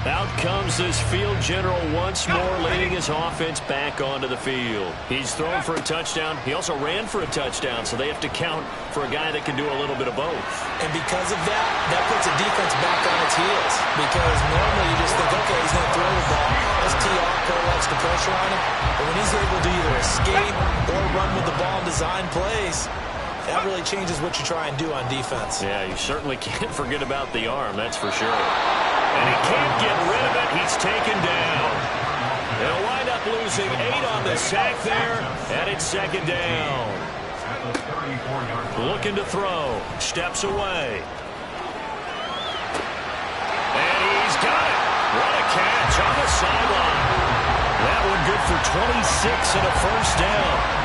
Out comes this field general once more, leading his offense back onto the field. He's thrown for a touchdown. He also ran for a touchdown, so they have to count for a guy that can do a little bit of both. And because of that, that puts a defense back on its heels. Because normally you just think, okay, he's going to throw the ball. STR likes the pressure on him. But when he's able to either escape or run with the ball and design plays, that really changes what you try and do on defense. Yeah, you certainly can't forget about the arm, that's for sure. And he can't get rid of it. He's taken down. They'll wind up losing 8 on the sack there, and it's second down. Looking to throw. Steps away. And he's got it. What a catch on the sideline. That one good for 26 and a first down.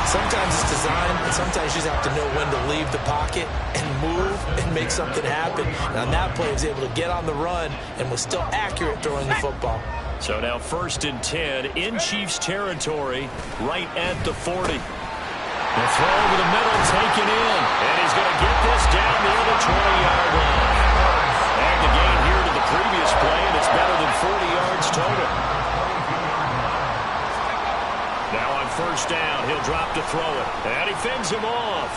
Sometimes it's design, and sometimes you just have to know when to leave the pocket and move and make something happen. And on that play, he was able to get on the run and was still accurate throwing the football. So now 1st and 10 in Chiefs territory, right at the 40. The throw over the middle, taken in. And he's going to get this down near the 20-yard line. And the gain here to the previous play, and it's better than 40 yards total. Now on 1st down, he'll drop to throw it. And he fends him off.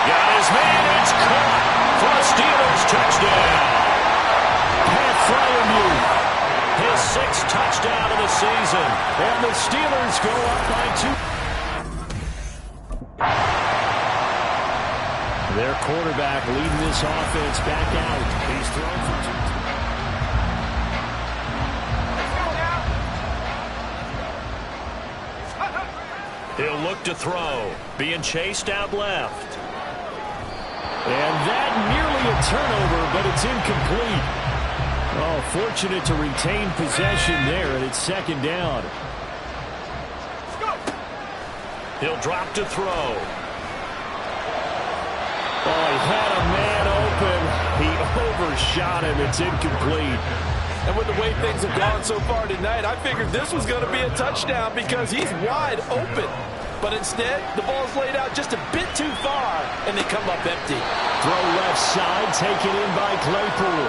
Got his man, it's caught for a Steelers touchdown. Pat Fryermuth, his 6th touchdown of the season. And the Steelers go up by 2. Their quarterback leading this offense back out. He's thrown for 2. He'll look to throw. Being chased out left. And that nearly a turnover, but it's incomplete. Oh, fortunate to retain possession there, and it's second down. He'll drop to throw. Oh, he had a man open. He overshot him. It's incomplete. And with the way things have gone so far tonight, I figured this was going to be a touchdown because he's wide open. But instead, the ball's laid out just a bit too far, and they come up empty. Throw left side, taken in by Claypool.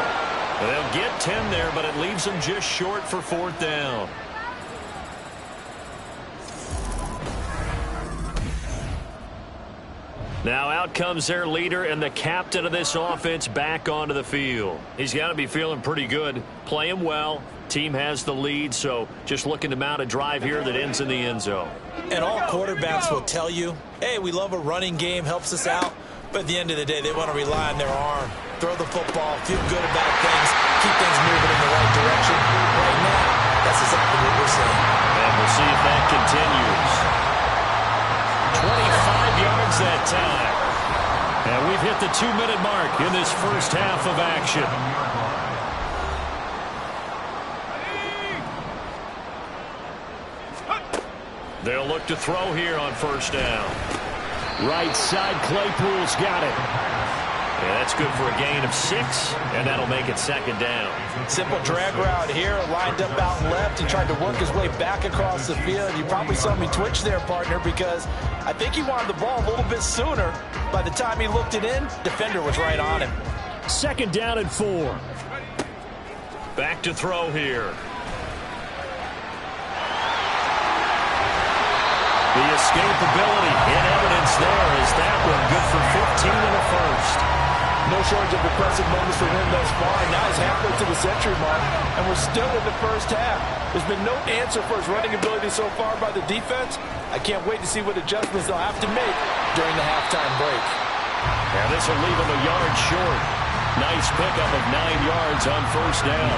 They'll get 10 there, but it leaves them just short for 4th down. Now out comes their leader and the captain of this offense back onto the field. He's got to be feeling pretty good, playing well. Team has the lead, so just looking to mount a drive here that ends in the end zone. And all quarterbacks will tell you, hey, we love a running game, helps us out. But at the end of the day, they want to rely on their arm, throw the football, feel good about things, keep things moving in the right direction. Right now, that's exactly what we're seeing. And we'll see if that continues. 25 yards that time. And we've hit the 2-minute mark in this first half of action. They'll look to throw here on 1st down. Right side, Claypool's got it. Yeah, that's good for a gain of 6, and that'll make it second down. Simple drag route here, lined up out left. He tried to work his way back across the field. You probably saw me twitch there, partner, because I think he wanted the ball a little bit sooner. By the time he looked it in, defender was right on him. Second down and 4. Back to throw here. The escapability in evidence there is that one good for 15 in the first. no shortage of impressive moments for him thus far. Now he's halfway to the century mark, and we're still in the first half. There's been no answer for his running ability so far by the defense. I can't wait to see what adjustments they'll have to make during the halftime break. And this will leave him a yard short. Nice pickup of 9 yards on first down.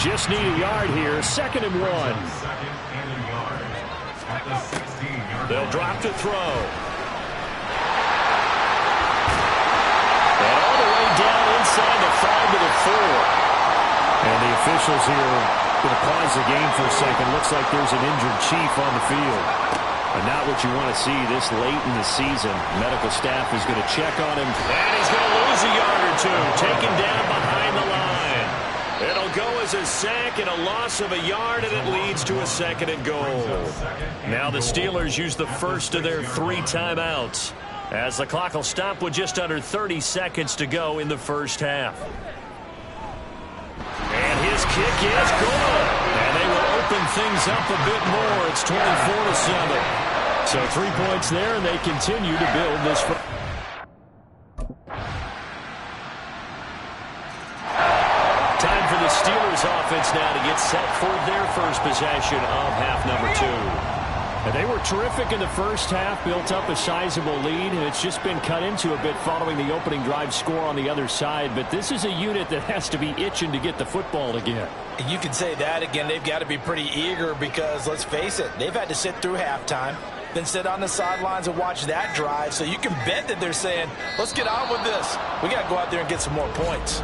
Just need a yard here. 2nd and 1. Second and a yard at the 16-yard. They'll drop to throw. And all the way down inside the 5 to the 4. And the officials here going to pause the game for a second. Looks like there's an injured Chief on the field. And not what you want to see this late in the season. Medical staff is going to check on him. And he's going to lose a yard or two. Taken down behind the line. It'll go as a sack and a loss of a yard, and it leads to a 2nd and goal. Now the Steelers use the first of their 3 timeouts, as the clock will stop with just under 30 seconds to go in the first half. And his kick is good. And they will open things up a bit more. It's 24-7. So 3 points there, and they continue to build this. Time for the Steelers offense now to get set for their first possession of half number 2. And they were terrific in the first half, built up a sizable lead, and it's just been cut into a bit following the opening drive score on the other side. But this is a unit that has to be itching to get the football again. You can say that again. They've got to be pretty eager because, let's face it, they've had to sit through halftime, then sit on the sidelines and watch that drive. So you can bet that they're saying, let's get on with this. We got to go out there and get some more points.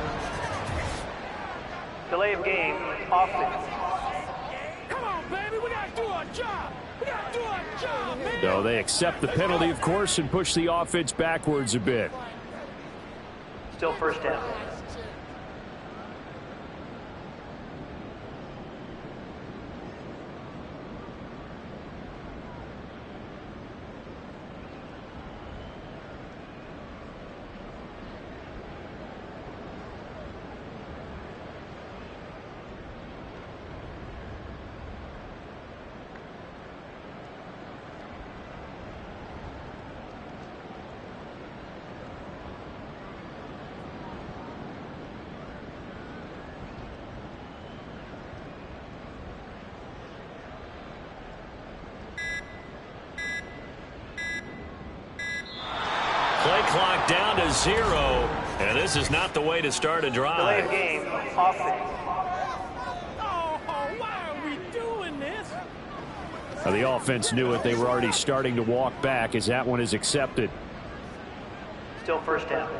Delay of game, offense. Come on, baby, we got to do our job. We got to do our job, man. So they accept the penalty, of course, and push the offense backwards a bit. Still first down. Play clock down to 0, and this is not the way to start a drive. Delay of game, offense. Oh, why are we doing this? The offense knew it. They were already starting to walk back as that one is accepted. Still first down.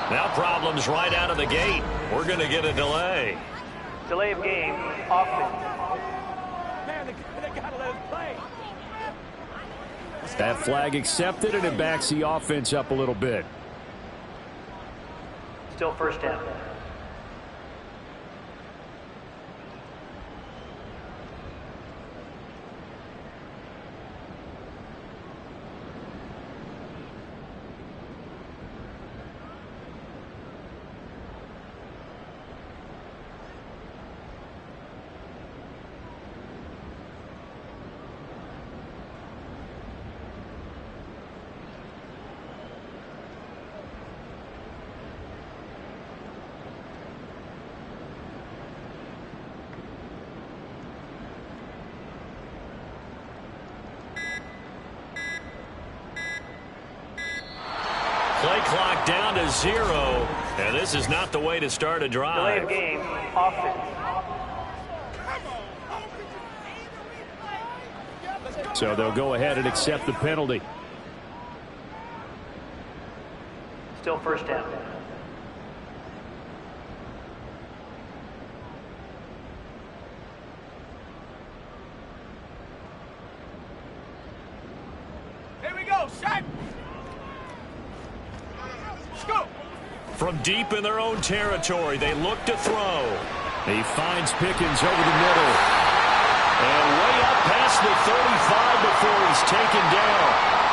Now problems right out of the gate. We're going to get a delay. Delay of game, offense. Man, they got to let us play. That flag accepted, and it backs the offense up a little bit. Still first down. Play clock down to 0, and this is not the way to start a drive. Delay of game, offense. So they'll go ahead and accept the penalty. Still first down. go, Shaq. Let's go. From deep in their own territory, they look to throw. He finds Pickens over the middle. And way up past the 35 before he's taken down.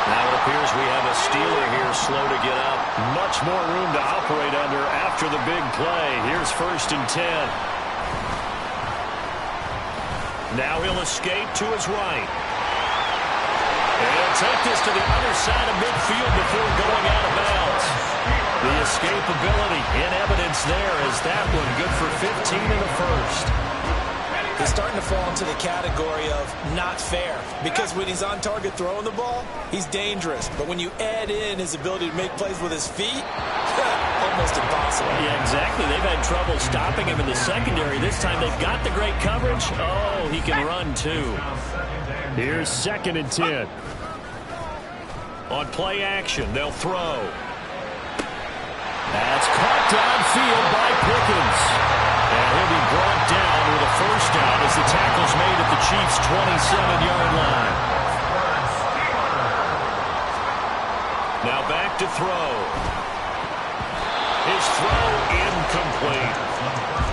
Now it appears we have a Steeler here slow to get up. Much more room to operate under after the big play. Here's 1st and 10. Now he'll escape to his right. And he'll take this to the other side of midfield before going out of bounds. The escapability in evidence there as that one good for 15 in the first. He's starting to fall into the category of not fair, because when he's on target throwing the ball, he's dangerous. But when you add in his ability to make plays with his feet, almost impossible. Yeah, exactly. They've had trouble stopping him in the secondary. This time they've got the great coverage. Oh, he can run too. Here's 2nd and 10. On play action, they'll throw. That's caught downfield by Pickens. And he'll be brought down with a 1st down as the tackle's made at the Chiefs' 27-yard line. Now back to throw. His throw incomplete.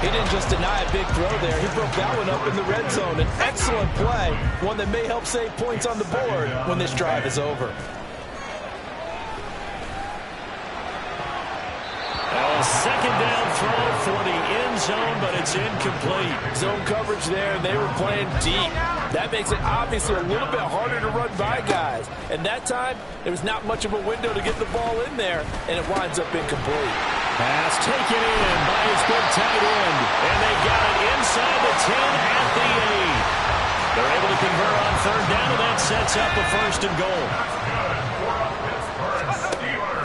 He didn't just deny a big throw there. He broke that one up in the red zone. An excellent play, one that may help save points on the board when this drive is over. A 2nd down throw for the end zone, but it's incomplete. Zone coverage there, and they were playing deep. That makes it obviously a little bit harder to run by guys. And that time, there was not much of a window to get the ball in there, and it winds up incomplete. Pass taken in by his big tight end. And they got it inside the 10 at the 8. They're able to convert on 3rd down, and that sets up a 1st and goal.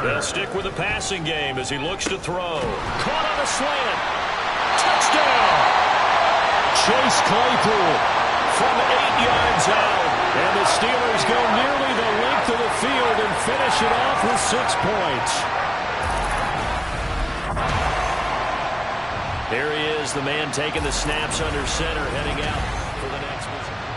They'll stick with the passing game as he looks to throw. Caught on a slant. Touchdown! Chase Claypool From 8 yards out. And the Steelers go nearly the length of the field and finish it off with 6 points. There he is, the man taking the snaps under center, heading out for the next one.